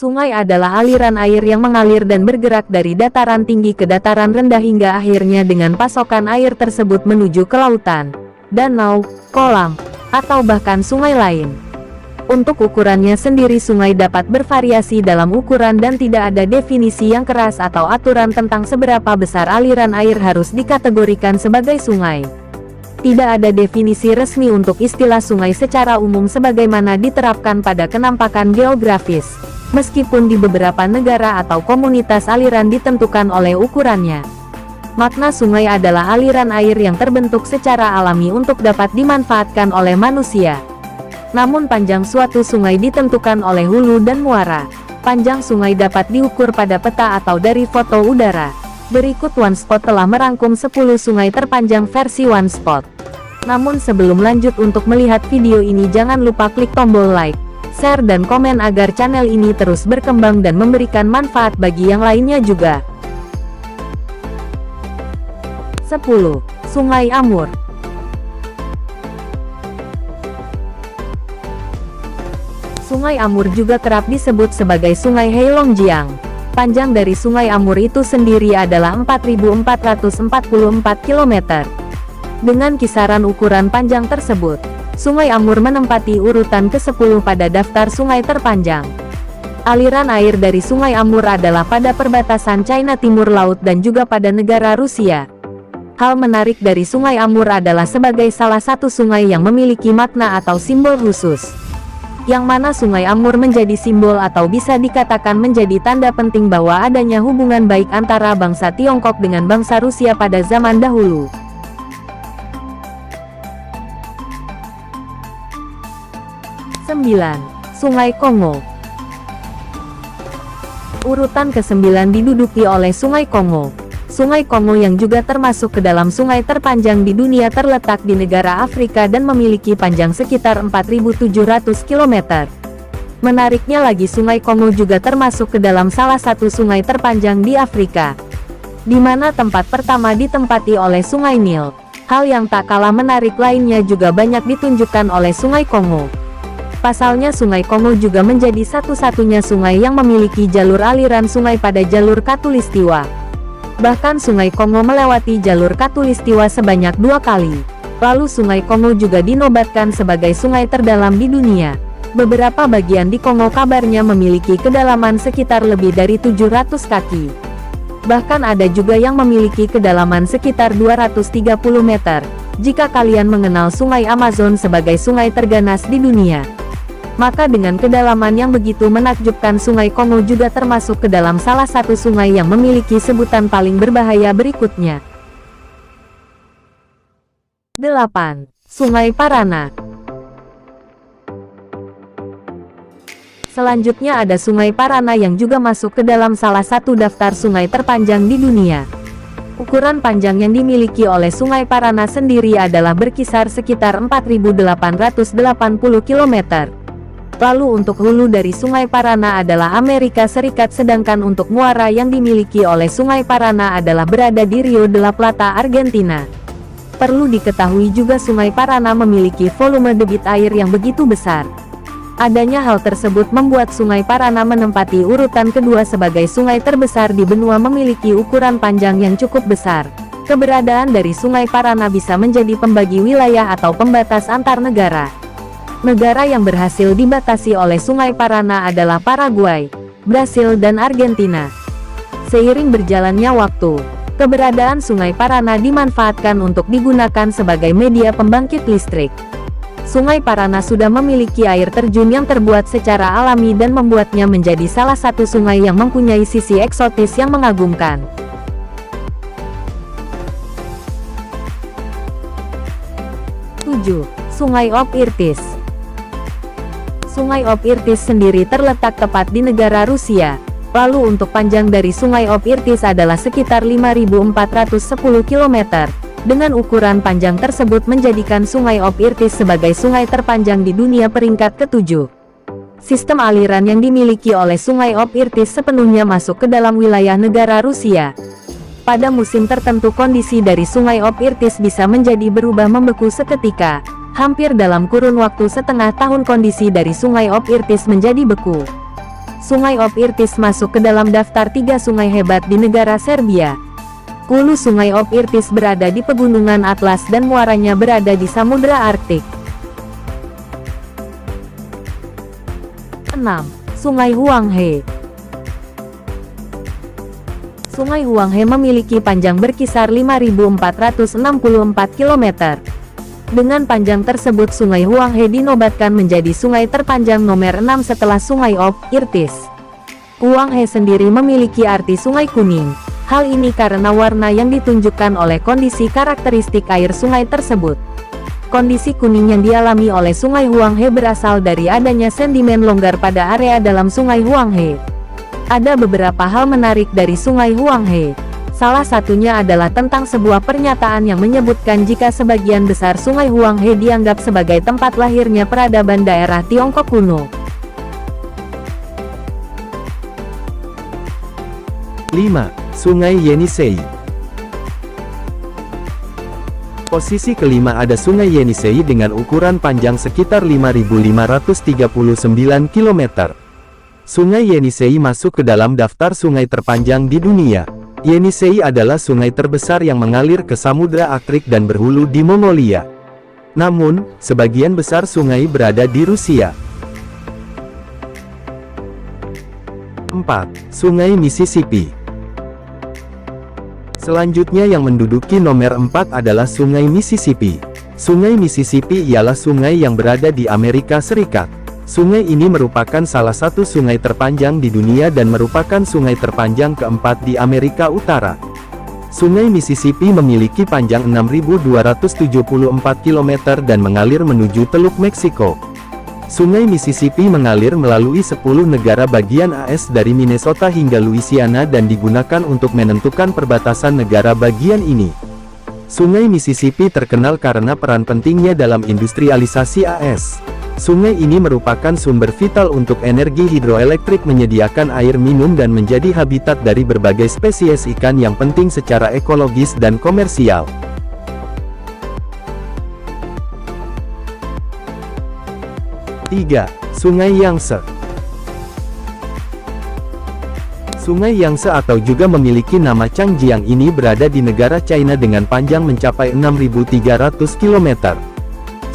Sungai adalah aliran air yang mengalir dan bergerak dari dataran tinggi ke dataran rendah hingga akhirnya dengan pasokan air tersebut menuju ke lautan, danau, kolam, atau bahkan sungai lain. Untuk ukurannya sendiri sungai dapat bervariasi dalam ukuran dan tidak ada definisi yang keras atau aturan tentang seberapa besar aliran air harus dikategorikan sebagai sungai. Tidak ada definisi resmi untuk istilah sungai secara umum sebagaimana diterapkan pada kenampakan geografis. Meskipun di beberapa negara atau komunitas aliran ditentukan oleh ukurannya. Makna sungai adalah aliran air yang terbentuk secara alami untuk dapat dimanfaatkan oleh manusia. Namun panjang suatu sungai ditentukan oleh hulu dan muara. Panjang sungai dapat diukur pada peta atau dari foto udara. Berikut OneSpot telah merangkum 10 sungai terpanjang versi OneSpot. Namun sebelum lanjut untuk melihat video ini jangan lupa klik tombol like, share dan komen agar channel ini terus berkembang dan memberikan manfaat bagi yang lainnya juga. 10. Sungai Amur. Sungai Amur juga kerap disebut sebagai Sungai Heilongjiang. Panjang dari Sungai Amur itu sendiri adalah 4.444 km. Dengan kisaran ukuran panjang tersebut, Sungai Amur menempati urutan ke-10 pada daftar sungai terpanjang. Aliran air dari Sungai Amur adalah pada perbatasan China Timur Laut dan juga pada negara Rusia. Hal menarik dari Sungai Amur adalah sebagai salah satu sungai yang memiliki makna atau simbol khusus. Yang mana Sungai Amur menjadi simbol atau bisa dikatakan menjadi tanda penting bahwa adanya hubungan baik antara bangsa Tiongkok dengan bangsa Rusia pada zaman dahulu. 9. Sungai Kongo. Urutan ke-9 diduduki oleh Sungai Kongo. Sungai Kongo yang juga termasuk ke dalam sungai terpanjang di dunia terletak di negara Afrika dan memiliki panjang sekitar 4.700 km. Menariknya lagi Sungai Kongo juga termasuk ke dalam salah satu sungai terpanjang di Afrika, di mana tempat pertama ditempati oleh Sungai Nil. Hal yang tak kalah menarik lainnya juga banyak ditunjukkan oleh Sungai Kongo. Pasalnya Sungai Kongo juga menjadi satu-satunya sungai yang memiliki jalur aliran sungai pada jalur Khatulistiwa. Bahkan Sungai Kongo melewati jalur Khatulistiwa sebanyak 2 kali. Lalu Sungai Kongo juga dinobatkan sebagai sungai terdalam di dunia. Beberapa bagian di Kongo kabarnya memiliki kedalaman sekitar lebih dari 700 kaki. Bahkan ada juga yang memiliki kedalaman sekitar 230 meter. Jika kalian mengenal Sungai Amazon sebagai sungai terganas di dunia, maka dengan kedalaman yang begitu menakjubkan Sungai Kongo juga termasuk ke dalam salah satu sungai yang memiliki sebutan paling berbahaya berikutnya. 8. Sungai Parana. Selanjutnya ada Sungai Parana yang juga masuk ke dalam salah satu daftar sungai terpanjang di dunia. Ukuran panjang yang dimiliki oleh Sungai Parana sendiri adalah berkisar sekitar 4.880 km. Lalu untuk hulu dari Sungai Parana adalah Amerika Serikat sedangkan untuk muara yang dimiliki oleh Sungai Parana adalah berada di Rio de la Plata, Argentina. Perlu diketahui juga Sungai Parana memiliki volume debit air yang begitu besar. Adanya hal tersebut membuat Sungai Parana menempati urutan kedua sebagai sungai terbesar di benua memiliki ukuran panjang yang cukup besar. Keberadaan dari Sungai Parana bisa menjadi pembagi wilayah atau pembatas antar negara. Negara yang berhasil dibatasi oleh Sungai Parana adalah Paraguay, Brasil dan Argentina. Seiring berjalannya waktu, keberadaan Sungai Parana dimanfaatkan untuk digunakan sebagai media pembangkit listrik. Sungai Parana sudah memiliki air terjun yang terbuat secara alami dan membuatnya menjadi salah satu sungai yang mempunyai sisi eksotis yang mengagumkan. 7. Sungai Ob Irtis. Sungai Ob Irtis sendiri terletak tepat di negara Rusia. Lalu untuk panjang dari Sungai Ob Irtis adalah sekitar 5.410 km. Dengan ukuran panjang tersebut menjadikan Sungai Ob Irtis sebagai sungai terpanjang di dunia peringkat ke-7. Sistem aliran yang dimiliki oleh Sungai Ob Irtis sepenuhnya masuk ke dalam wilayah negara Rusia. Pada musim tertentu kondisi dari Sungai Ob Irtis bisa menjadi berubah membeku seketika. Hampir dalam kurun waktu setengah tahun kondisi dari Sungai Ob Irtis menjadi beku. Sungai Ob Irtis masuk ke dalam daftar 3 sungai hebat di negara Serbia. Hulu Sungai Ob Irtis berada di pegunungan Atlas dan muaranya berada di Samudra Arktik. 6. Sungai Huanghe. Sungai Huanghe memiliki panjang berkisar 5.464 km. Dengan panjang tersebut Sungai Huanghe dinobatkan menjadi sungai terpanjang nomor 6 setelah Sungai Ob Irtis. Huanghe sendiri memiliki arti sungai kuning. Hal ini karena warna yang ditunjukkan oleh kondisi karakteristik air sungai tersebut. Kondisi kuning yang dialami oleh Sungai Huanghe berasal dari adanya sedimen longgar pada area dalam Sungai Huanghe. Ada beberapa hal menarik dari Sungai Huanghe. Salah satunya adalah tentang sebuah pernyataan yang menyebutkan jika sebagian besar Sungai Huanghe dianggap sebagai tempat lahirnya peradaban daerah Tiongkok kuno. 5. Sungai Yenisei. Posisi kelima ada Sungai Yenisei dengan ukuran panjang sekitar 5.539 km. Sungai Yenisei masuk ke dalam daftar sungai terpanjang di dunia. Yenisei adalah sungai terbesar yang mengalir ke Samudra Arktik dan berhulu di Mongolia. Namun, sebagian besar sungai berada di Rusia. 4. Sungai Mississippi. Selanjutnya yang menduduki nomor 4 adalah Sungai Mississippi. Sungai Mississippi ialah sungai yang berada di Amerika Serikat. Sungai ini merupakan salah satu sungai terpanjang di dunia dan merupakan sungai terpanjang keempat di Amerika Utara. Sungai Mississippi memiliki panjang 6.274 km dan mengalir menuju Teluk Meksiko. Sungai Mississippi mengalir melalui 10 negara bagian AS dari Minnesota hingga Louisiana dan digunakan untuk menentukan perbatasan negara bagian ini. Sungai Mississippi terkenal karena peran pentingnya dalam industrialisasi AS. Sungai ini merupakan sumber vital untuk energi hidroelektrik, menyediakan air minum dan menjadi habitat dari berbagai spesies ikan yang penting secara ekologis dan komersial. Tiga, Sungai Yangtze. Sungai Yangtze atau juga memiliki nama Changjiang ini berada di negara China dengan panjang mencapai 6.300 km.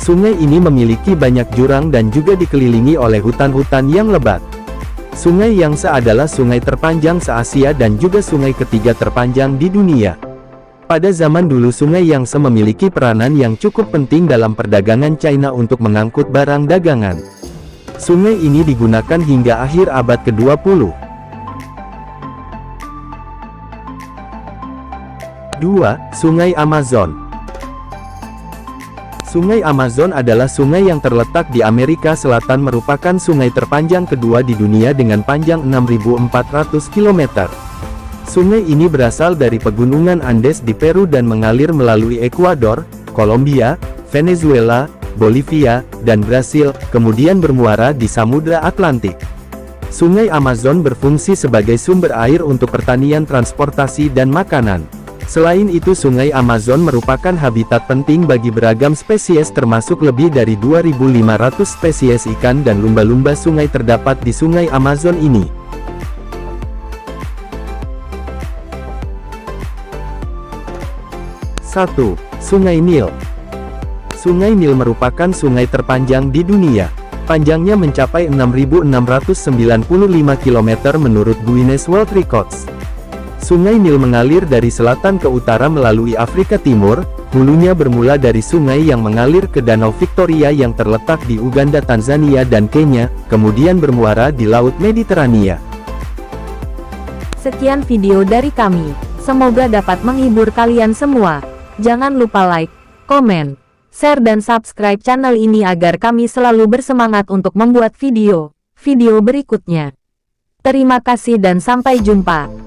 Sungai ini memiliki banyak jurang dan juga dikelilingi oleh hutan-hutan yang lebat. Sungai Yangtze adalah sungai terpanjang se-Asia dan juga sungai ketiga terpanjang di dunia. Pada zaman dulu Sungai Yangtze memiliki peranan yang cukup penting dalam perdagangan China untuk mengangkut barang dagangan. Sungai ini digunakan hingga akhir abad ke-20. 2. Sungai Amazon. Sungai Amazon adalah sungai yang terletak di Amerika Selatan, merupakan sungai terpanjang kedua di dunia dengan panjang 6.400 km. Sungai ini berasal dari pegunungan Andes di Peru dan mengalir melalui Ekuador, Kolombia, Venezuela, Bolivia, dan Brasil, kemudian bermuara di Samudra Atlantik. Sungai Amazon berfungsi sebagai sumber air untuk pertanian, transportasi, dan makanan. Selain itu Sungai Amazon merupakan habitat penting bagi beragam spesies termasuk lebih dari 2.500 spesies ikan dan lumba-lumba sungai terdapat di Sungai Amazon ini. 1. Sungai Nil. Sungai Nil merupakan sungai terpanjang di dunia. Panjangnya mencapai 6.695 km menurut Guinness World Records. Sungai Nil mengalir dari selatan ke utara melalui Afrika Timur, hulunya bermula dari sungai yang mengalir ke Danau Victoria yang terletak di Uganda, Tanzania, dan Kenya, kemudian bermuara di Laut Mediterania. Sekian video dari kami, semoga dapat menghibur kalian semua. Jangan lupa like, komen, share dan subscribe channel ini agar kami selalu bersemangat untuk membuat video berikutnya. Terima kasih dan sampai jumpa.